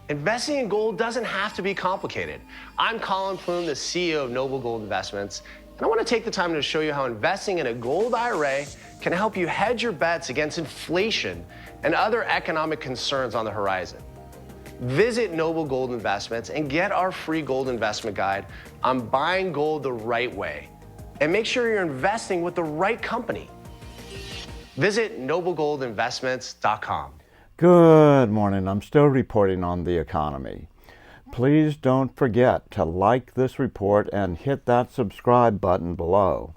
Investing in gold doesn't have to be complicated. I'm Colin Plume, the CEO of Noble Gold Investments, and I want to take the time to show you how investing in a gold IRA can help you hedge your bets against inflation and other economic concerns on the horizon. Visit Noble Gold Investments and get our free gold investment guide on buying gold the right way. And make sure you're investing with the right company. Visit noblegoldinvestments.com. Good morning. I'm still reporting on the economy. Please don't forget to like this report and hit that subscribe button below.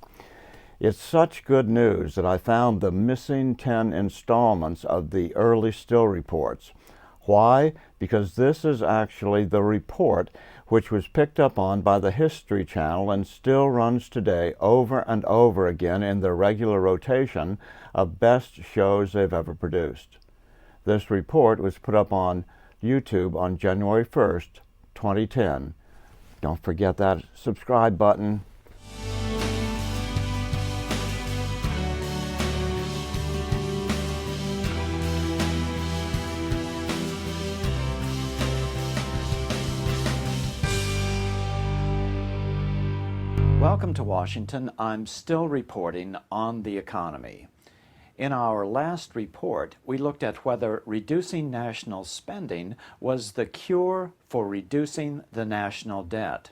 It's such good news that I found the missing 10 installments of the early still reports. Why? Because this is actually the report which was picked up on by the History Channel and still runs today over and over again in their regular rotation of best shows they've ever produced. This report was put up on YouTube on January 1st, 2010. Don't forget that subscribe button. Welcome to Washington. I'm still reporting on the economy. In our last report, we looked at whether reducing national spending was the cure for reducing the national debt.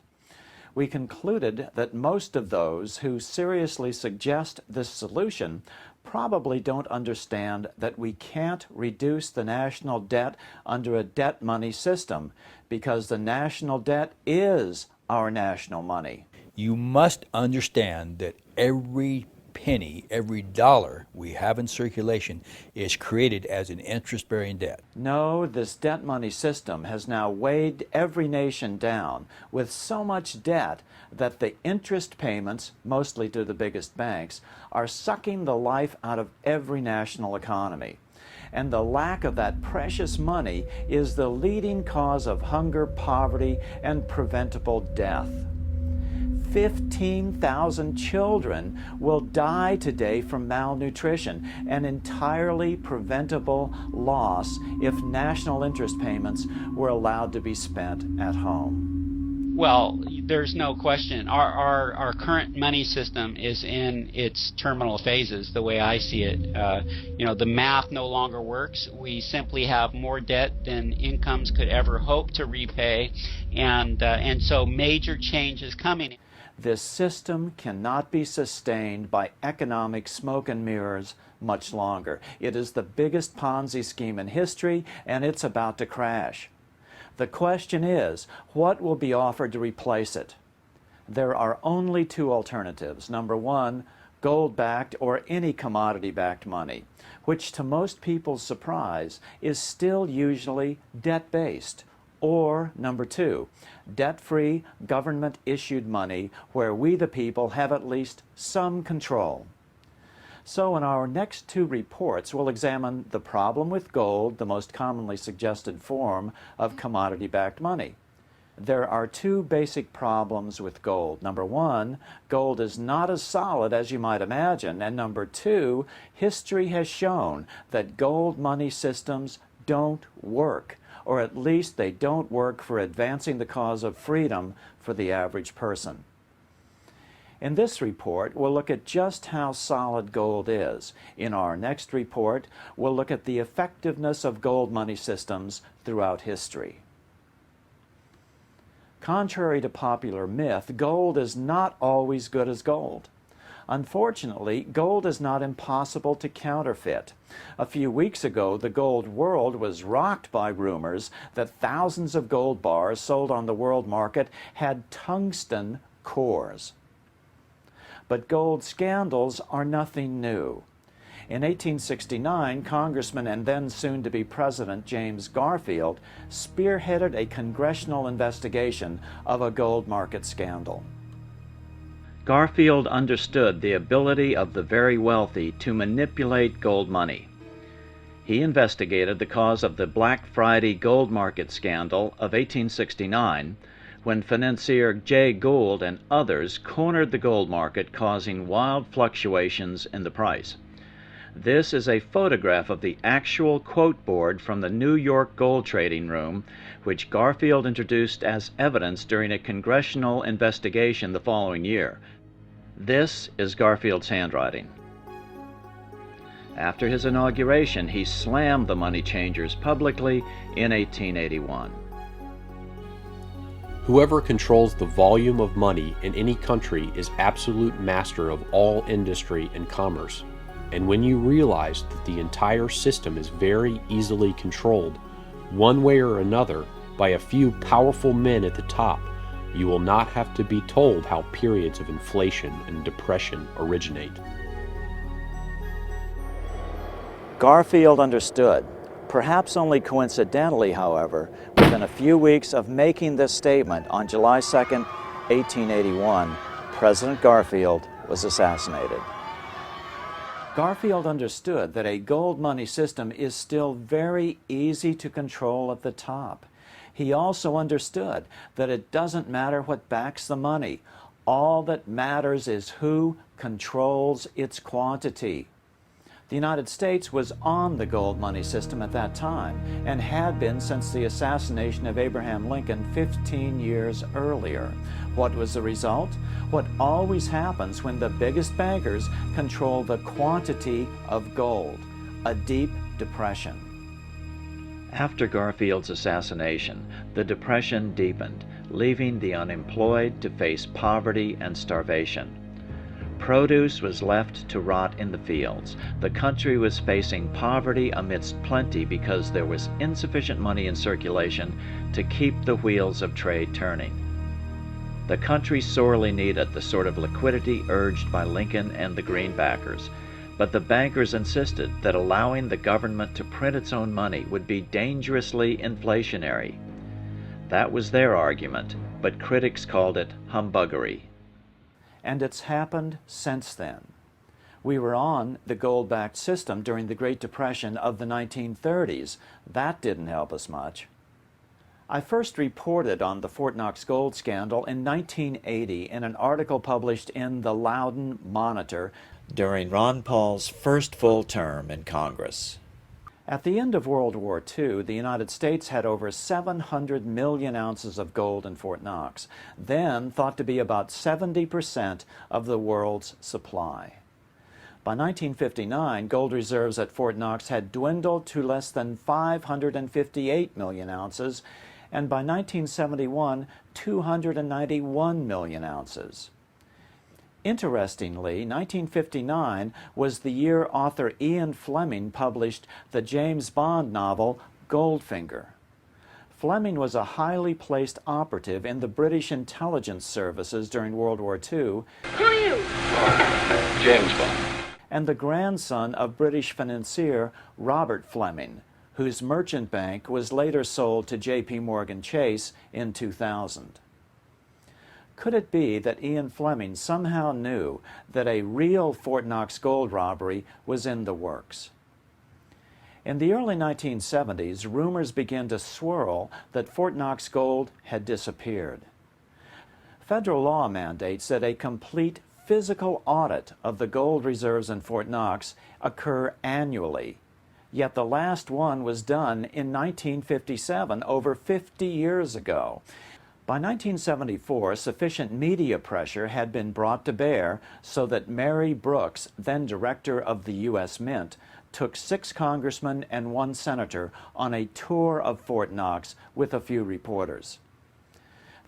We concluded that most of those who seriously suggest this solution probably don't understand that we can't reduce the national debt under a debt money system because the national debt is our national money. You must understand that every penny, every dollar we have in circulation is created as an interest-bearing debt. No, this debt money system has now weighed every nation down with so much debt that the interest payments, mostly to the biggest banks, are sucking the life out of every national economy. And the lack of that precious money is the leading cause of hunger, poverty, and preventable death. 15,000 children will die today from malnutrition, an entirely preventable loss if national interest payments were allowed to be spent at home. Well, there's no question. Our current money system is in its terminal phases, the way I see it. The math no longer works. We simply have more debt than incomes could ever hope to repay, and so major change is coming. This system cannot be sustained by economic smoke and mirrors much longer. It is the biggest Ponzi scheme in history, and it's about to crash. The question is, what will be offered to replace it? There are only two alternatives. Number one, gold-backed or any commodity-backed money, which to most people's surprise is still usually debt-based. Or, number two, debt-free, government-issued money where we the people have at least some control. So in our next two reports, we'll examine the problem with gold, the most commonly suggested form of commodity-backed money. There are two basic problems with gold. Number one, gold is not as solid as you might imagine. And number two, history has shown that gold money systems don't work. Or at least they don't work for advancing the cause of freedom for the average person. In this report, we'll look at just how solid gold is. In our next report, we'll look at the effectiveness of gold money systems throughout history. Contrary to popular myth, gold is not always good as gold. Unfortunately, gold is not impossible to counterfeit. A few weeks ago, the gold world was rocked by rumors that thousands of gold bars sold on the world market had tungsten cores. But gold scandals are nothing new. In 1869, Congressman and then soon-to-be President James Garfield spearheaded a congressional investigation of a gold market scandal. Garfield understood the ability of the very wealthy to manipulate gold money. He investigated the cause of the Black Friday gold market scandal of 1869, when financier Jay Gould and others cornered the gold market, causing wild fluctuations in the price. This is a photograph of the actual quote board from the New York gold trading room, which Garfield introduced as evidence during a congressional investigation the following year. This is Garfield's handwriting. After his inauguration, he slammed the money changers publicly in 1881. Whoever controls the volume of money in any country is absolute master of all industry and commerce. And when you realize that the entire system is very easily controlled, one way or another, by a few powerful men at the top, you will not have to be told how periods of inflation and depression originate. Garfield understood, perhaps only coincidentally, however, within a few weeks of making this statement on July 2nd, 1881, President Garfield was assassinated. Garfield understood that a gold money system is still very easy to control at the top. He also understood that it doesn't matter what backs the money. All that matters is who controls its quantity. The United States was on the gold money system at that time and had been since the assassination of Abraham Lincoln 15 years earlier. What was the result? What always happens when the biggest bankers control the quantity of gold: a deep depression. After Garfield's assassination, the depression deepened, leaving the unemployed to face poverty and starvation. Produce was left to rot in the fields. The country was facing poverty amidst plenty because there was insufficient money in circulation to keep the wheels of trade turning. The country sorely needed the sort of liquidity urged by Lincoln and the greenbackers, but the bankers insisted that allowing the government to print its own money would be dangerously inflationary. That was their argument, but critics called it humbuggery. And it's happened since then. We were on the gold-backed system during the Great Depression of the 1930s. That didn't help us much. I first reported on the Fort Knox gold scandal in 1980 in an article published in the Loudoun Monitor during Ron Paul's first full term in Congress. At the end of World War II, the United States had over 700 million ounces of gold in Fort Knox, then thought to be about 70% of the world's supply. By 1959, gold reserves at Fort Knox had dwindled to less than 558 million ounces, and by 1971, 291 million ounces. Interestingly, 1959 was the year author Ian Fleming published the James Bond novel Goldfinger. Fleming was a highly placed operative in the British intelligence services during World War II. Who are you? James Bond. And the grandson of British financier Robert Fleming, whose merchant bank was later sold to J.P. Morgan Chase in 2000. Could it be that Ian Fleming somehow knew that a real Fort Knox gold robbery was in the works? In the early 1970s, rumors began to swirl that Fort Knox gold had disappeared. Federal law mandates that a complete physical audit of the gold reserves in Fort Knox occur annually. Yet the last one was done in 1957, over 50 years ago. By 1974, sufficient media pressure had been brought to bear so that Mary Brooks, then director of the U.S. Mint, took 6 congressmen and 1 senator on a tour of Fort Knox with a few reporters.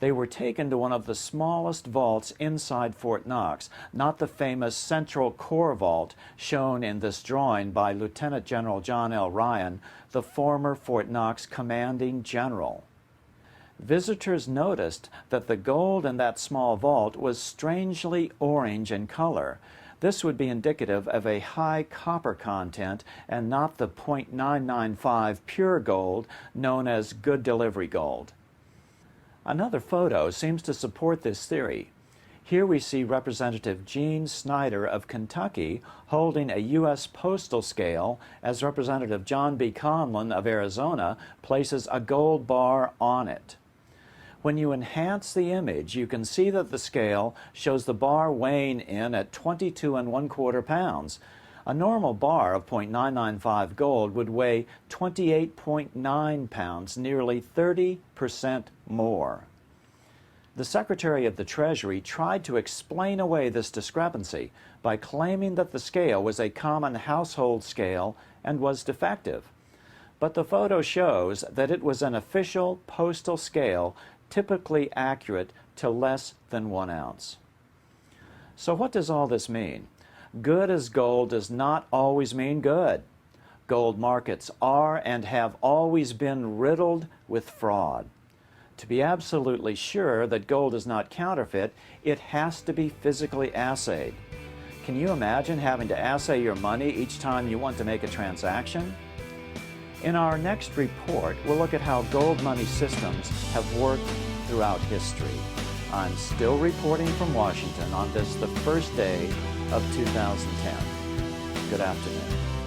They were taken to one of the smallest vaults inside Fort Knox, not the famous Central Core Vault shown in this drawing by Lieutenant General John L. Ryan, the former Fort Knox commanding general. Visitors noticed that the gold in that small vault was strangely orange in color. This would be indicative of a high copper content and not the .995 pure gold known as good delivery gold. Another photo seems to support this theory. Here we see Representative Gene Snyder of Kentucky holding a U.S. postal scale as Representative John B. Conlon of Arizona places a gold bar on it. When you enhance the image, you can see that the scale shows the bar weighing in at 22 1/4 pounds. A normal bar of 0.995 gold would weigh 28.9 pounds, nearly 30% more. The Secretary of the Treasury tried to explain away this discrepancy by claiming that the scale was a common household scale and was defective. But the photo shows that it was an official postal scale, typically accurate to less than 1 ounce. So what does all this mean? Good as gold does not always mean good. Gold markets are and have always been riddled with fraud. To be absolutely sure that gold is not counterfeit, it has to be physically assayed. Can you imagine having to assay your money each time you want to make a transaction? In our next report, we'll look at how gold money systems have worked throughout history. I'm still reporting from Washington on this, the first day of 2010. Good afternoon.